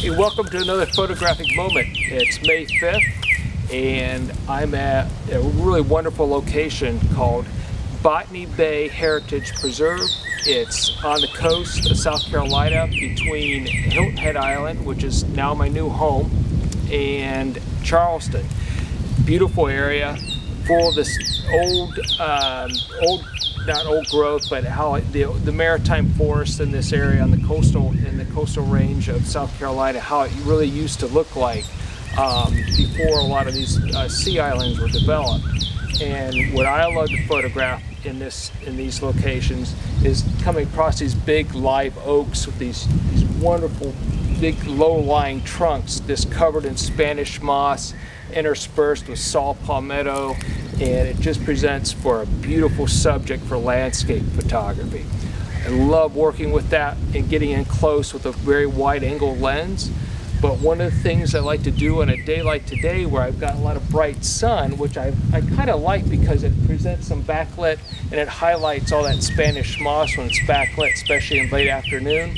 Hey, welcome to another photographic moment. It's May 5th and I'm at a really wonderful location called Botany Bay Heritage Preserve. It's on the coast of South Carolina between Hilton Head Island, which is now my new home, and Charleston. Beautiful area, full of this not old growth, but how the maritime forest in this area on the coastal range of South Carolina, how it really used to look like before a lot of these sea islands were developed. And what I love to photograph in these locations is coming across these big live oaks with these wonderful big low-lying trunks just covered in Spanish moss, interspersed with saw palmetto, and it just presents for a beautiful subject for landscape photography. I love working with that and getting in close with a very wide angle lens. But one of the things I like to do on a day like today, where I've got a lot of bright sun, which I kind of like because it presents some backlit and it highlights all that Spanish moss when it's backlit, especially in late afternoon.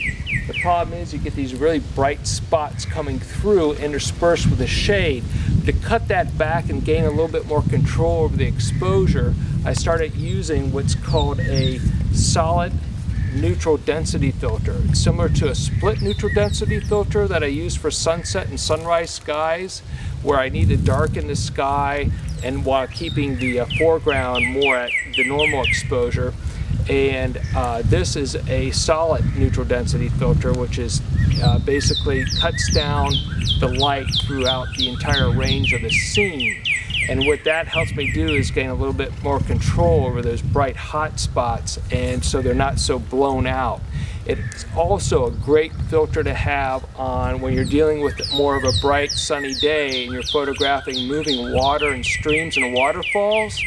The problem is you get these really bright spots coming through interspersed with the shade. To cut that back and gain a little bit more control over the exposure, I started using what's called a solid neutral density filter. It's similar to a split neutral density filter that I use for sunset and sunrise skies, where I need to darken the sky and while keeping the foreground more at the normal exposure. And this is a solid neutral density filter, which is basically cuts down the light throughout the entire range of the scene. And what that helps me do is gain a little bit more control over those bright hot spots, and so they're not so blown out. It's also a great filter to have on when you're dealing with more of a bright sunny day and you're photographing moving water and streams and waterfalls,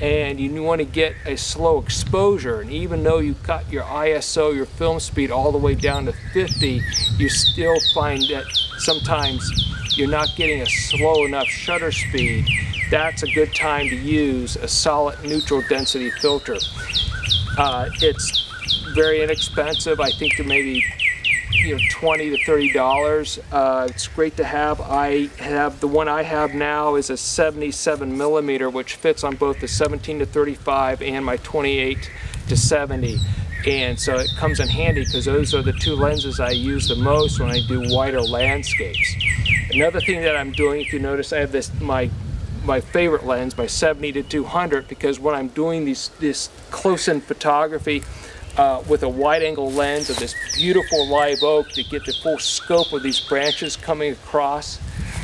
and you want to get a slow exposure. And even though you've got your ISO, your film speed, all the way down to 50, you still find that sometimes you're not getting a slow enough shutter speed. That's a good time to use a solid neutral density filter. It's very inexpensive. I think they're maybe $20 to $30. It's great to have. I have the one I have now is a 77 millimeter, which fits on both the 17 to 35 and my 28 to 70. And so it comes in handy because those are the two lenses I use the most when I do wider landscapes. Another thing that I'm doing, if you notice, I have this my favorite lens, my 70 to 200, because when I'm doing this close-in photography with a wide-angle lens of this beautiful live oak to get the full scope of these branches coming across,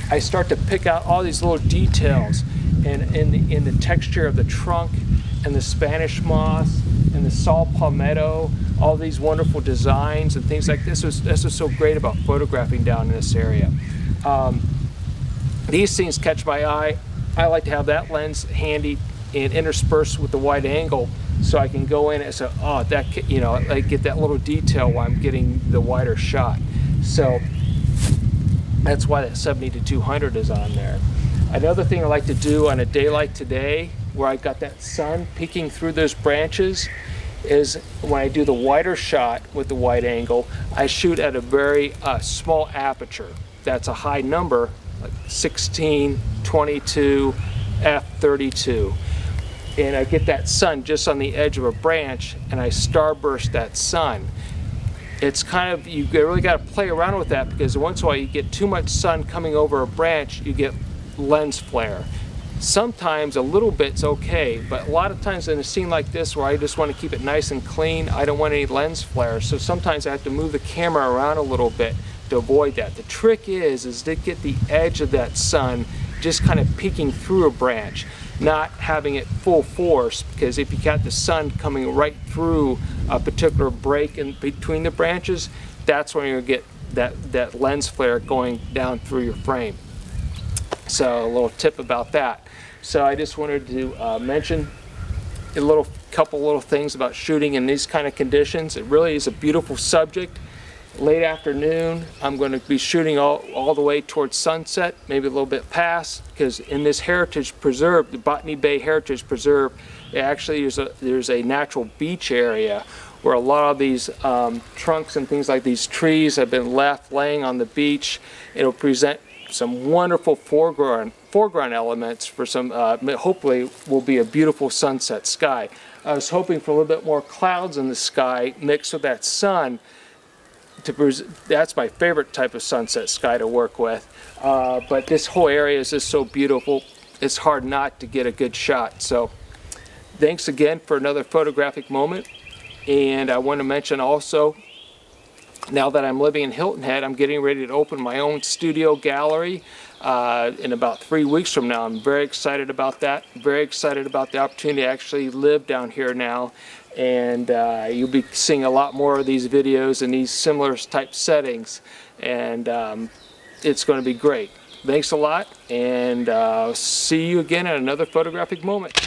I start to pick out all these little details in the texture of the trunk and the Spanish moss and the saw palmetto, all these wonderful designs and things like this. That's what's so great about photographing down in this area. These things catch my eye. I like to have that lens handy and interspersed with the wide angle, so I can go in and say, oh, that, I get that little detail while I'm getting the wider shot. So that's why that 70 to 200 is on there. Another thing I like to do on a day like today, where I've got that sun peeking through those branches, is when I do the wider shot with the wide angle, I shoot at a very small aperture. That's a high number, like 16, 22, f32. And I get that sun just on the edge of a branch, and I starburst that sun. It's kind of, you really got to play around with that, because once in a while you get too much sun coming over a branch, you get lens flare. Sometimes a little bit's okay, but a lot of times in a scene like this where I just want to keep it nice and clean, I don't want any lens flare. So sometimes I have to move the camera around a little bit to avoid that. The trick is to get the edge of that sun just kind of peeking through a branch, not having it full force, because if you got the sun coming right through a particular break in between the branches, that's when you'll get that lens flare going down through your frame. So a little tip about that. So I just wanted to mention a couple little things about shooting in these kind of conditions. It really is a beautiful subject. Late afternoon, I'm going to be shooting all the way towards sunset, maybe a little bit past, because in this heritage preserve, the Botany Bay Heritage Preserve, actually there's a natural beach area where a lot of these trunks and things like these trees have been left laying on the beach. It'll present some wonderful foreground elements for some, hopefully will be a beautiful sunset sky. I was hoping for a little bit more clouds in the sky mixed with that sun. That's my favorite type of sunset sky to work with. But this whole area is just so beautiful, it's hard not to get a good shot. So thanks again for another photographic moment. And I want to mention also, now that I'm living in Hilton Head, I'm getting ready to open my own studio gallery in about 3 weeks from now. I'm very excited about that. Very excited about the opportunity to actually live down here now. And you'll be seeing a lot more of these videos in these similar type settings. And it's going to be great. Thanks a lot, and see you again at another photographic moment.